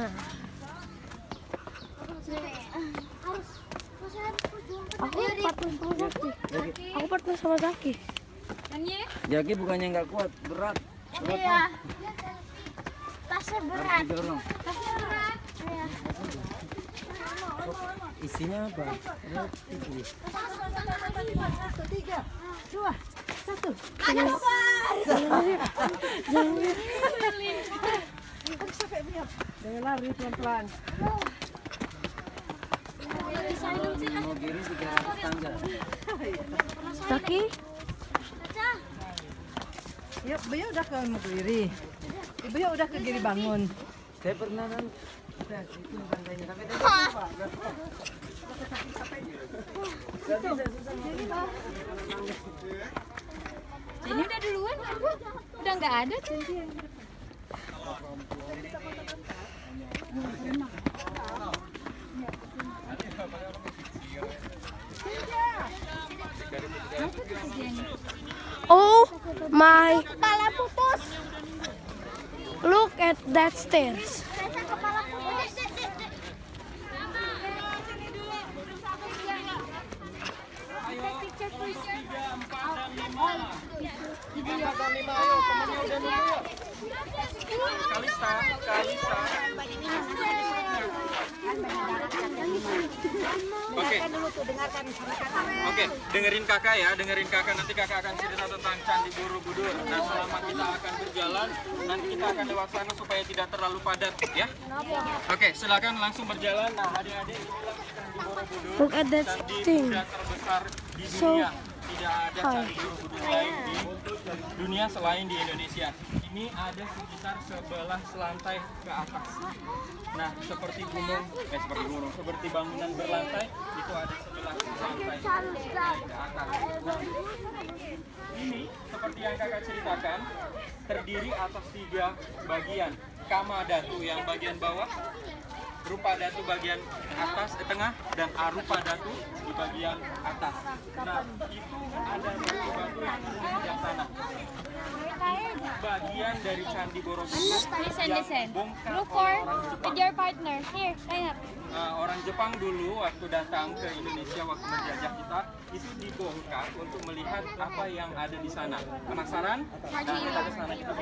Nah, aku partner sama Zaki. Jaki bukannya nggak kuat, berat. Iya. Tasnya berat. Harus didorong. Tasnya berat. Iya. Isinya apa? Ini. 1, 3, 2, 1. Ada Jangan lari pelan-pelan. Mau kiri 300 tangga. Zaki, Yuk, Buya udah ke kiri. Ibu ya udah ke kiri bangun. Saya pernah kan, nah, itu tangkanya, tapi dia lupa. Ini udah duluan kan, Bu? Udah nggak ada tuh. oh my, Kepala putus. look at that stairs. Kepala putus. Oke, dengerin kakak ya, dengerin kakak. Nanti kakak akan cerita tentang Candi Borobudur. Nah, selama kita akan berjalan, nanti kita akan lewat sana supaya tidak terlalu padat, ya. Oke, silakan langsung berjalan. Nah, adik-adik, inilah Candi Borobudur. Look at that Candi thing. Buddha terbesar di So dunia. Tidak ada Candi Borobudur lain di dunia selain di Indonesia. Ini ada sekitar 11 lantai ke atas. Nah, seperti seperti bangunan berlantai itu ada 11 lantai ke atas. Nah, ini seperti yang kakak ceritakan terdiri atas 3 bagian. Kama Datu yang bagian bawah, Rupa Datu bagian atas, tengah, dan Arupa Datu di bagian atas. Nah, itu ada batu-batu yang di sebelah sana. Bagian dari Candi Borobudur yang bongkar Look for oleh orang Jepang. with your partner. Here, line up. Orang Jepang dulu waktu datang ke Indonesia waktu menjajah kita itu dibongkar untuk melihat apa yang ada di sana. Penasaran? Nah, kita ke sana kita.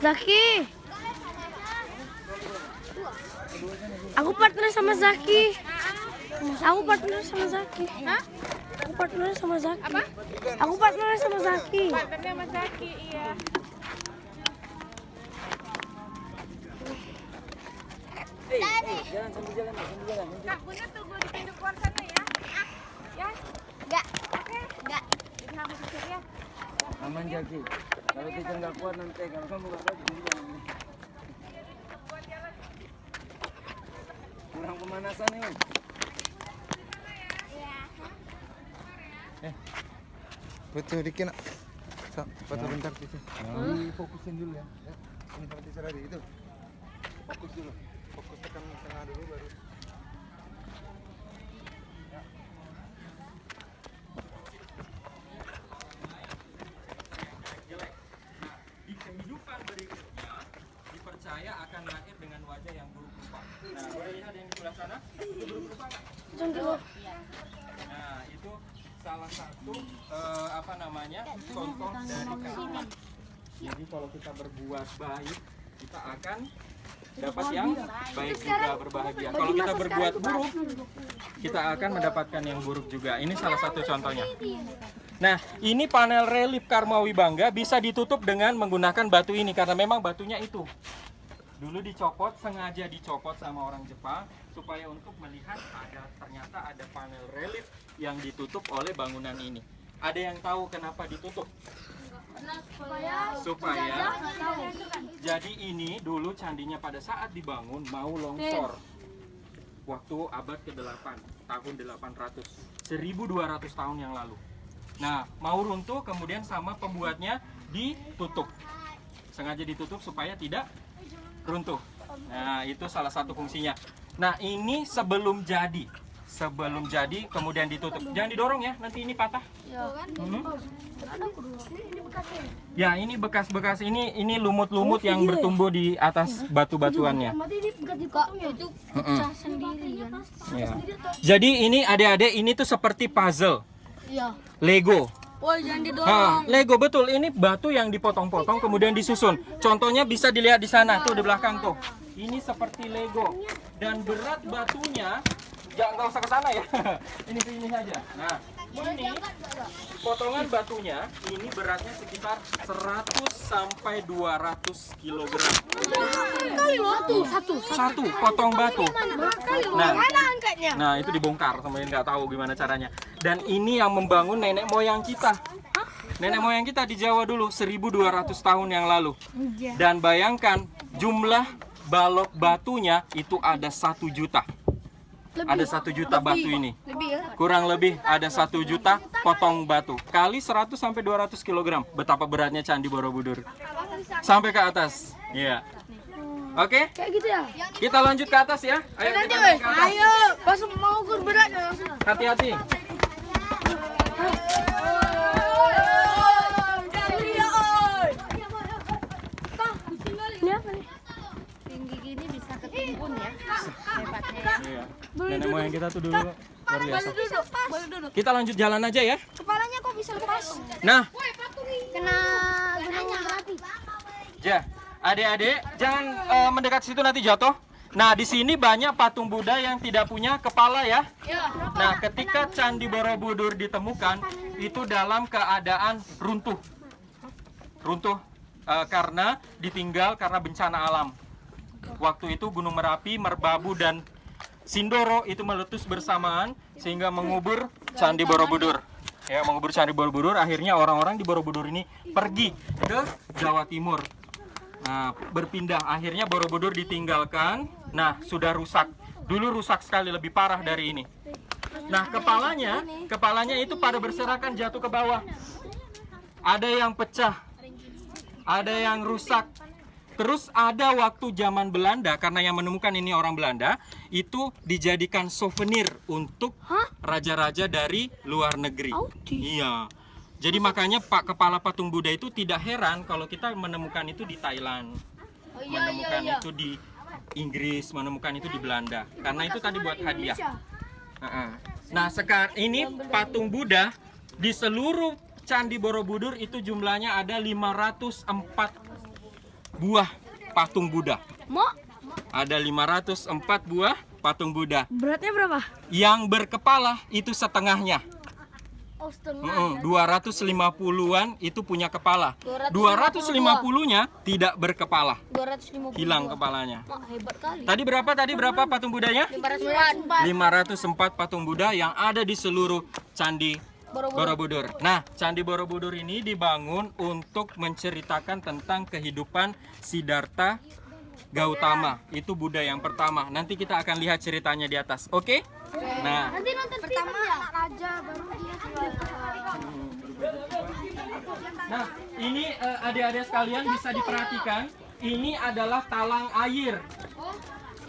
Zaki, aku partner sama Zaki. Aku partner sama Zaki. Hah? Aku partner sama Zaki. Apa? Aku partner sama Zaki. Partnernya Mas Zaki, iya. Jalan sambil jalan, sambil jalan. Kak, Bunda tunggu di pintu keluar sana ya. Ya? Enggak. Oke. Enggak. Jadi kamu pikir ya. Aman Jaki. Kalau kita nggak kuat nanti, kalau kamu nggak kuat, jadi jalan ini. Kurang pemanasan nih. Foto dikit nak. Foto bentar situ. Fokusin dulu ya. Ini nanti saya itu. Fokus dulu. Fokus tekan tengah dulu baru. Di kehidupan berikutnya dipercaya akan lahir dengan wajah yang buruk rupa. Nah, boleh lihat yang di sebelah sana? Itu buruk rupa nggak? Nah, itu salah satu contoh dari kehidupan. Jadi kalau kita berbuat baik, kita akan dapat yang baik juga, berbahagia. Kalau kita berbuat buruk, kita akan mendapatkan yang buruk juga. Ini salah satu contohnya. Nah, ini panel relief Karma Wibangga bisa ditutup dengan menggunakan batu ini karena memang batunya itu dulu dicopot, sengaja dicopot sama orang Jepang supaya untuk melihat ternyata ada panel relief yang ditutup oleh bangunan ini. Ada yang tahu kenapa ditutup? Supaya jadi ini dulu candinya pada saat dibangun mau longsor waktu abad ke-8 tahun 800 1200 tahun yang lalu. Nah, mau runtuh kemudian sama pembuatnya ditutup, sengaja ditutup supaya tidak runtuh. Nah, itu salah satu fungsinya. Nah, ini sebelum jadi sebelum jadi kemudian ditutup. Jangan didorong ya, nanti ini patah. Ya, ini bekas-bekas ini lumut-lumut yang bertumbuh di atas batu-batuannya. Itu pecah sendiri kan. Ya. Jadi ini adik-adik, ini tuh seperti puzzle Iya. Lego. Woi, jangan didorong. Lego betul, ini batu yang dipotong-potong kemudian disusun. Contohnya bisa dilihat di sana tuh di belakang tuh. Ini seperti Lego dan berat batunya nggak usah ke sana ya. Ini sini saja. Nah, ini potongan batunya ini beratnya sekitar 100 sampai 200 kg. Satu potong batu. Nah, itu dibongkar, sampai nggak tahu gimana caranya. Dan ini yang membangun nenek moyang kita. Nenek moyang kita di Jawa dulu 1200 tahun yang lalu. Dan bayangkan jumlah balok batunya itu ada 1 juta. Ada 1 juta batu ini. Kurang lebih ada 1 juta potong batu. Kali 100 sampai 200 kg. Betapa beratnya Candi Borobudur. Sampai ke atas. Iya. Oke? Kayak gitu ya. Kita lanjut ke atas ya. Ayo kita naik ke atas. Ayo, pas mau ukur beratnya langsung. Hati-hati. Ini apa nih? Tinggi gini bisa ketimbun ya. Hebatnya. Iya. Nenek moyang kita tuh dulu luar biasa. Boleh duduk. Kita lanjut jalan aja ya. Kepalanya kok bisa lepas? Nah, Kena gunung berapi. ya, adik-adik jangan mendekat situ nanti jatuh. Nah, di sini banyak patung Buddha yang tidak punya kepala ya. Nah, ketika Candi Borobudur ditemukan itu dalam keadaan runtuh. Runtuh karena ditinggal karena bencana alam. Waktu itu Gunung Merapi, Merbabu dan Sindoro itu meletus bersamaan sehingga mengubur Candi Borobudur. Ya, mengubur Candi Borobudur, akhirnya orang-orang di Borobudur ini pergi ke Jawa Timur. Nah, berpindah, akhirnya Borobudur ditinggalkan. Nah, sudah rusak. Dulu rusak sekali, lebih parah dari ini. Nah, kepalanya itu pada berserakan jatuh ke bawah. Ada yang pecah, ada yang rusak. Terus ada waktu zaman Belanda, karena yang menemukan ini orang Belanda, itu dijadikan souvenir untuk raja-raja dari luar negeri. Iya. Jadi makanya kepala patung Buddha itu tidak heran kalau kita menemukan itu di Thailand, menemukan itu di Inggris, menemukan itu di Belanda, karena itu tadi buat hadiah. Nah, sekarang ini patung Buddha di seluruh Candi Borobudur itu jumlahnya ada 504 buah patung Buddha. Ada 504 buah patung Buddha. Beratnya berapa? Yang berkepala itu setengahnya. Oh, setengah. 250-an itu punya kepala. 250-nya tidak berkepala. 250. Hilang kepalanya. Hebat kali. Tadi berapa patung Buddhanya? 504 patung Buddha yang ada di seluruh Candi Borobudur. Nah, Candi Borobudur ini dibangun untuk menceritakan tentang kehidupan Siddhartha Gautama. Itu Buddha yang pertama. Nanti kita akan lihat ceritanya di atas. Oke? Nah, Nanti nonton pertama anak raja baru dia nah, ini adik-adik sekalian bisa diperhatikan. Ini adalah talang air.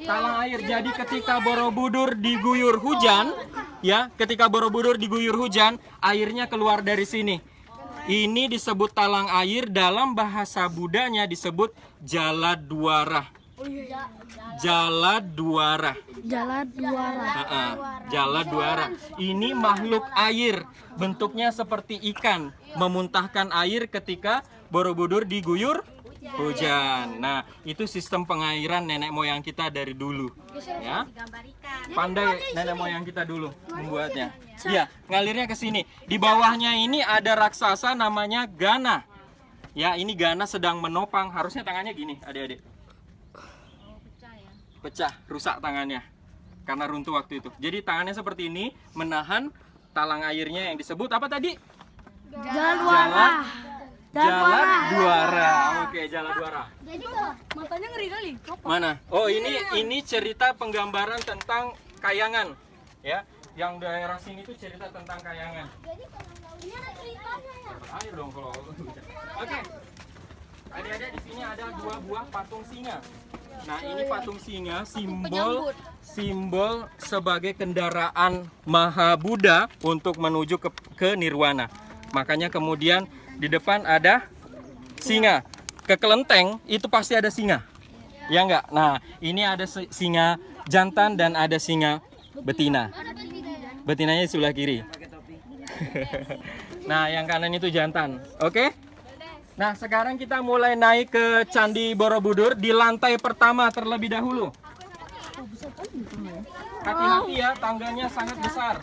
Talang air. Jadi ketika Borobudur diguyur hujan, ya, ketika Borobudur diguyur hujan, airnya keluar dari sini. Ini disebut talang air, dalam bahasa Buddhanya disebut Jaladwara. Jaladwara. Jaladwara. Ini makhluk air, bentuknya seperti ikan, memuntahkan air ketika Borobudur diguyur hujan. Nah, itu sistem pengairan nenek moyang kita dari dulu, ya. Pandai nenek moyang kita dulu membuatnya. Iya, ngalirnya ke sini. Di bawahnya ini ada raksasa namanya Gana. Ya, ini Gana sedang menopang. Harusnya tangannya gini, adik-adik. Pecah, rusak tangannya karena runtuh waktu itu. Jadi tangannya seperti ini menahan talang airnya yang disebut apa tadi? Jaladwara. Oke, Jaladwara. Jadi matanya ngeri kali. Mana? Oh, ini cerita penggambaran tentang kayangan, ya. Yang daerah sini tuh cerita tentang kayangan. Jadi ini ada ceritanya ya. Air dong kalau. Oke. Adik-adik, di sini ada 2 buah patung singa. Nah, ini patung singa, simbol sebagai kendaraan Maha Buddha untuk menuju ke nirwana. Makanya kemudian di depan ada singa. Ke kelenteng itu pasti ada singa. Ya enggak? Nah, ini ada singa jantan dan ada singa betina. Betinanya di sebelah kiri. Nah, yang kanan itu jantan. Oke? Nah, sekarang kita mulai naik ke Candi Borobudur di lantai pertama terlebih dahulu. Hati-hati ya, tangganya sangat besar.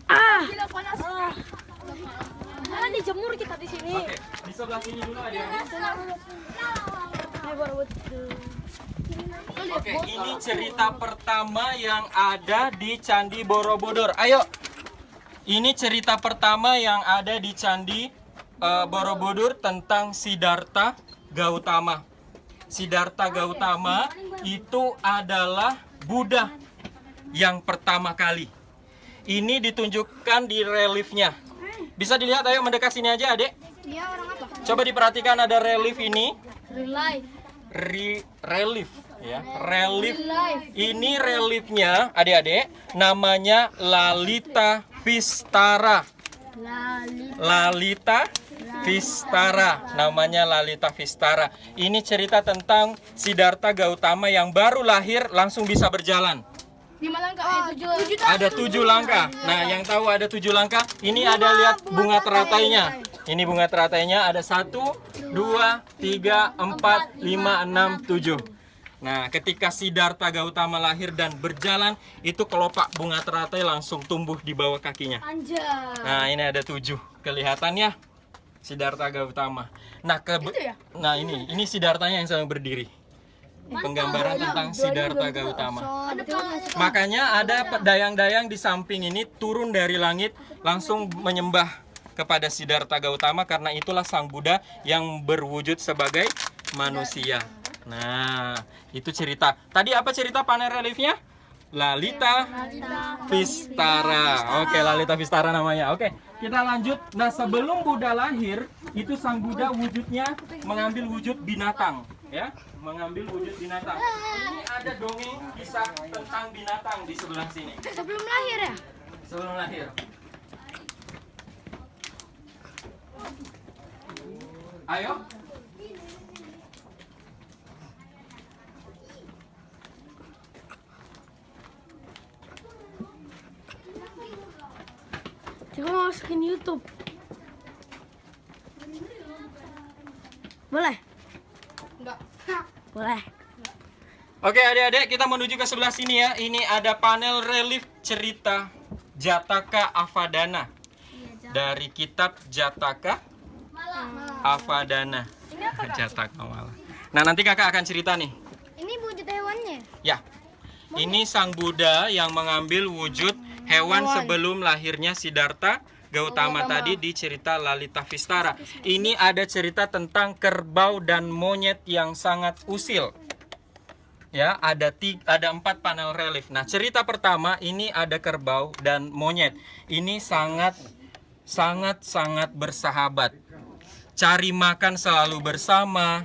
Gila panas. Jangan dijemur kita di sini. Oke, di sebelah sini dulu ada. Oke, ini cerita pertama yang ada di Candi Borobudur. Ayo, ini cerita pertama yang ada di Candi Borobudur tentang Siddhartha Gautama. Siddhartha Gautama itu adalah Buddha yang pertama kali. Ini ditunjukkan di reliefnya. Bisa dilihat, ayo mendekat sini aja, Adek. Dia orang apa? Coba diperhatikan ada relief ini. Relief ya, relief. Ini reliefnya, adik-adik, namanya Lalita Vistara. Lalita Vistara, namanya Lalita Vistara. Ini cerita tentang Siddhartha Gautama yang baru lahir langsung bisa berjalan. 5 langkah, 7 Ada 7 langkah. Nah, yang tahu ada 7 langkah, ini ada lihat bunga teratainya. Ini bunga teratainya ada 1, 2, 3, 4, 5, 6, 7. Nah, ketika Siddhartha Gautama lahir dan berjalan, itu kelopak bunga teratai langsung tumbuh di bawah kakinya. Anjay. Nah, ini ada 7. Kelihatannya Siddhartha Gautama. Nah, nah ini Siddharthanya yang sedang berdiri. Penggambaran tentang Siddhartha Gautama. Makanya ada dayang-dayang di samping ini turun dari langit langsung menyembah kepada Siddhartha Gautama karena itulah Sang Buddha yang berwujud sebagai manusia. Nah, itu cerita. Tadi apa cerita panel reliefnya? Lalita Vistara. Oke, Lalita Vistara namanya. Oke, kita lanjut. Nah, sebelum Buddha lahir, itu Sang Buddha wujudnya mengambil wujud binatang, ya, mengambil wujud binatang. Ini ada dongeng kisah tentang binatang di sebelah sini. Sebelum lahir ya? Sebelum lahir. Ayo. Coba masukin YouTube. Boleh? Enggak. Boleh. Oke, adik-adik, kita menuju ke sebelah sini ya. Ini ada panel relief cerita Jataka Avadana dari kitab Jataka Avadana. Jataka Mala. Nah, nanti kakak akan cerita nih. Ini wujud hewannya. Ya, ini Sang Buddha yang mengambil wujud hewan sebelum lahirnya Siddhartha Gautama tadi di cerita Lalita Vistara. Ini ada cerita tentang kerbau dan monyet yang sangat usil. Ya, ada 4 panel relief. Nah, cerita pertama ini ada kerbau dan monyet. Ini sangat bersahabat. Cari makan selalu bersama,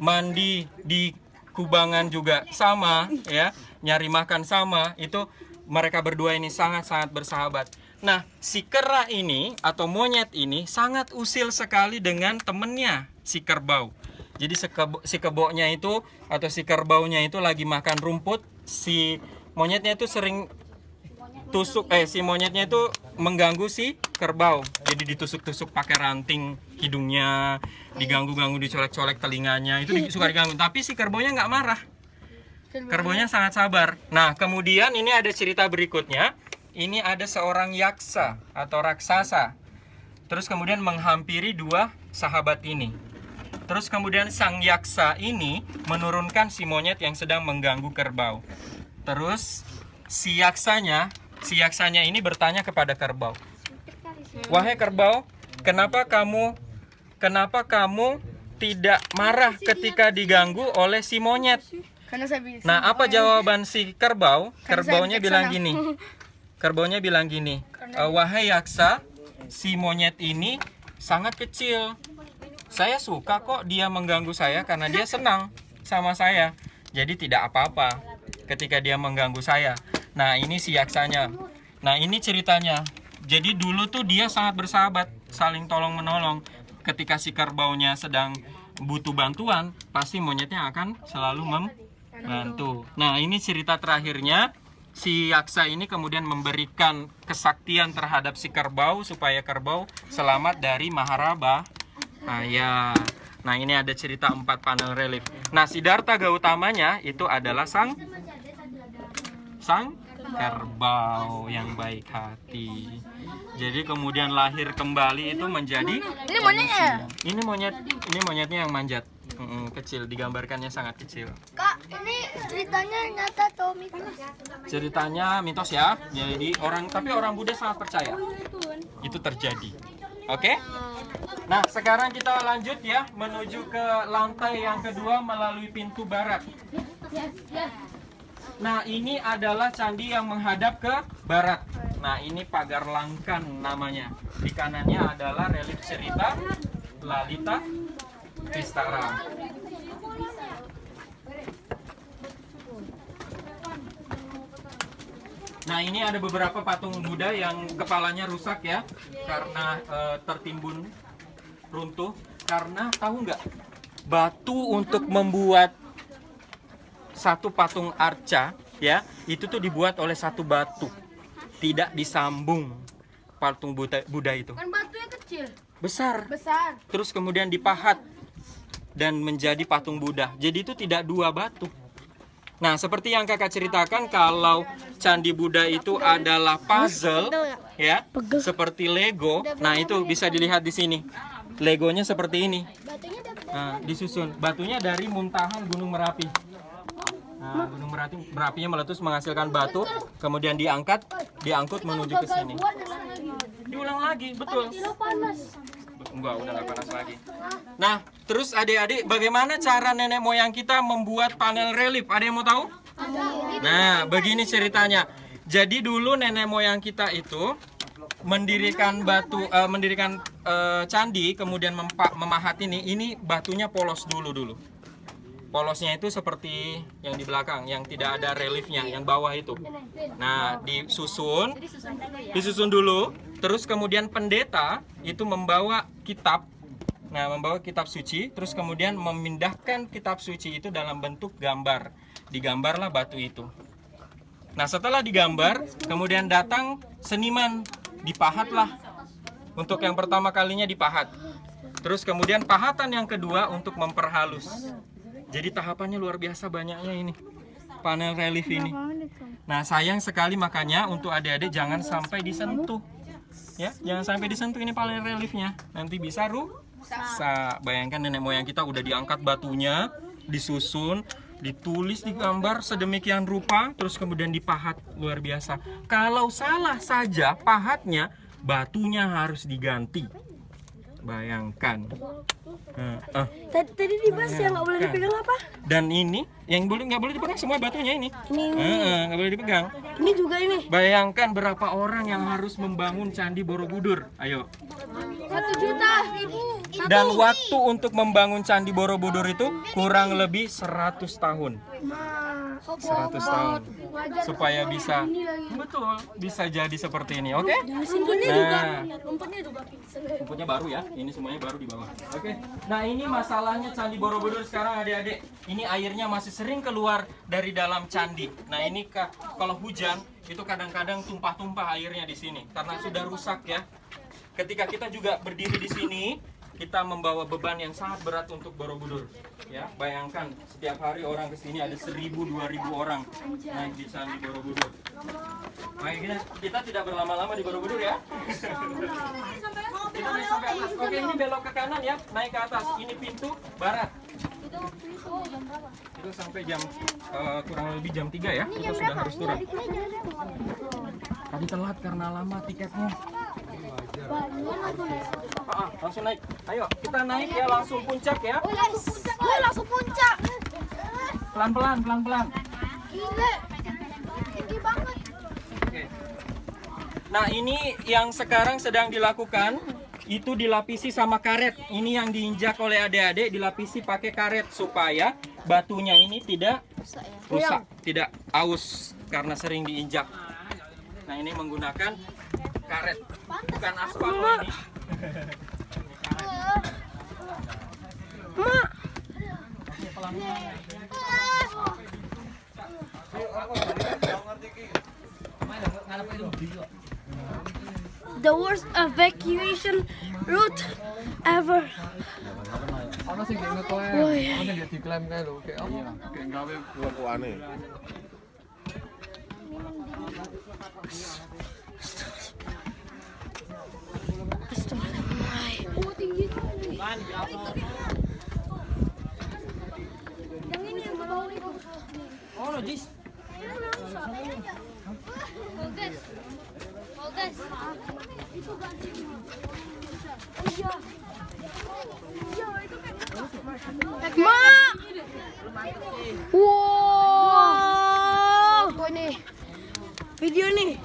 mandi di kubangan juga sama, ya. Nyari makan sama, itu mereka berdua ini sangat bersahabat. Nah, si kera ini atau monyet ini sangat usil sekali dengan temennya, si kerbau. Jadi si keboknya itu atau si kerbaunya itu lagi makan rumput, si monyetnya itu sering si monyetnya itu mengganggu si kerbau. Jadi ditusuk-tusuk pakai ranting hidungnya, diganggu-ganggu, dicolek-colek telinganya, itu suka diganggu. Tapi si kerbaunya nggak marah. Kerbaunya sangat sabar. Nah, kemudian ini ada cerita berikutnya. Ini ada seorang yaksa atau raksasa. Terus kemudian menghampiri 2 sahabat ini. Terus kemudian sang yaksa ini menurunkan si monyet yang sedang mengganggu kerbau. Terus si yaksanya ini bertanya kepada kerbau. Wahai kerbau, kenapa kamu tidak marah ketika diganggu oleh si monyet? Nah, apa jawaban si kerbau? Kerbaunya bilang gini. Wahai yaksa, si monyet ini sangat kecil. Saya suka kok dia mengganggu saya karena dia senang sama saya. Jadi tidak apa-apa ketika dia mengganggu saya. Nah, ini si yaksanya. Nah, ini ceritanya. Jadi dulu tuh dia sangat bersahabat, saling tolong-menolong. Ketika si kerbaunya sedang butuh bantuan, pasti monyetnya akan selalu membantu. Nah, ini cerita terakhirnya. Si yaksa ini kemudian memberikan kesaktian terhadap si kerbau supaya kerbau selamat dari Maharaba. Nah, ini ada cerita 4 panel relief. Nah, Siddhartha Gautamanya itu adalah sang kerbau yang baik hati. Jadi kemudian lahir kembali itu menjadi Ini monyetnya. Ini monyetnya yang manjat. Kecil, digambarkannya sangat kecil. Kak, ini ceritanya nyata atau mitos? Ceritanya mitos ya. Jadi tapi orang Buddha sangat percaya itu terjadi. Oke? Nah, sekarang kita lanjut ya menuju ke lantai yang kedua melalui pintu barat. Nah, ini adalah candi yang menghadap ke barat. Nah, ini pagar Langkan namanya. Di kanannya adalah relief cerita Lalita Vistara. Nah, ini ada beberapa patung Buddha yang kepalanya rusak ya, karena tertimbun runtuh. Karena tahu nggak, batu untuk membuat satu patung arca ya, itu tuh dibuat oleh satu batu, tidak disambung. Patung Buddha itu Kan batunya kecil. besar, Besar. terus kemudian dipahat dan menjadi patung Buddha. Jadi itu tidak dua batu. Nah, seperti yang kakak ceritakan, kalau candi Buddha itu adalah puzzle ya, seperti Lego. Nah, itu bisa dilihat di sini. Legonya seperti ini. Batunya dapat. Nah, disusun. Batunya dari muntahan Gunung Merapi. Nah, Gunung Merapinya meletus menghasilkan batu, kemudian diangkut menuju ke sini. Diulang lagi, betul. Panas. Enggak, udah nggak panas lagi. Nah, terus adik-adik, bagaimana cara nenek moyang kita membuat panel relief? Ada yang mau tahu? Nah, begini ceritanya. Jadi dulu nenek moyang kita itu mendirikan candi, kemudian memahat ini batunya polos dulu. Polosnya itu seperti yang di belakang, yang tidak ada reliefnya, yang bawah itu. Nah, disusun dulu. Terus kemudian pendeta itu membawa kitab. Nah, membawa kitab suci. Terus kemudian memindahkan kitab suci itu dalam bentuk gambar. Digambarlah batu itu. Nah, setelah digambar, kemudian datang seniman. Dipahatlah. Untuk yang pertama kalinya dipahat. Terus kemudian pahatan yang kedua untuk memperhalus. Jadi tahapannya luar biasa banyaknya ini, panel relief ini. Nah, sayang sekali makanya untuk adik-adik jangan sampai disentuh. Ya, jangan sampai disentuh ini panel reliefnya. Nanti bisa rusak. Bayangkan nenek moyang kita udah diangkat batunya, disusun, ditulis, digambar sedemikian rupa, terus kemudian dipahat. Luar biasa. Kalau salah saja pahatnya, batunya harus diganti. Bayangkan. Tadi dibahas yang nggak boleh dipegang apa? Dan ini yang nggak boleh dipegang semua batunya ini. Nggak boleh dipegang. Ini juga ini. Bayangkan berapa orang yang harus membangun Candi Borobudur. Ayo. 1 juta. Dan waktu untuk membangun Candi Borobudur itu kurang lebih 100 tahun. 100 tahun. Supaya bisa, betul, bisa jadi seperti ini. Oke? Nah, rumputnya baru ya. Ini semuanya baru di bawah. Oke. Nah, ini masalahnya Candi Borobudur sekarang adik-adik. Ini airnya masih sering keluar dari dalam candi. Nah, ini kalau hujan itu kadang-kadang tumpah-tumpah airnya di sini karena sudah rusak ya. Ketika kita juga berdiri di sini, kita membawa beban yang sangat berat untuk Borobudur. Ya, bayangkan setiap hari orang kesini ada 1.000-2.000 orang naik di Candi Borobudur. Baik, kita tidak berlama-lama di Borobudur ya. Kita naik sampai atas. Oke, ini belok ke kanan ya, naik ke atas. Ini pintu barat. Itu sampai jam kurang lebih jam 3 ya. Kita sudah harus turun. Tadi telat karena lama tiketnya. Langsung naik. Ayo, kita naik ya, langsung puncak ya. Langsung puncak. Pelan-pelan. Gila. Tinggi banget. Oke. Nah, ini yang sekarang sedang dilakukan, itu dilapisi sama karet. Ini yang diinjak oleh adik-adik, dilapisi pakai karet supaya batunya ini tidak rusak, tidak aus karena sering diinjak. Nah, ini menggunakan karet, bukan aspal loh ini. The worst evacuation route ever. Ono sing ngeklaim, ono sing diklaim kae lho, kayak apa? Kayak gawe kelakuane. Oh, tinggi sekali. Yang ini yang bawah itu. Oh, no, Jis. Bagus. Bagus. Itu ganti. Iya. Iya, itu kan. Ma. Wow. Foto nih. Video nih.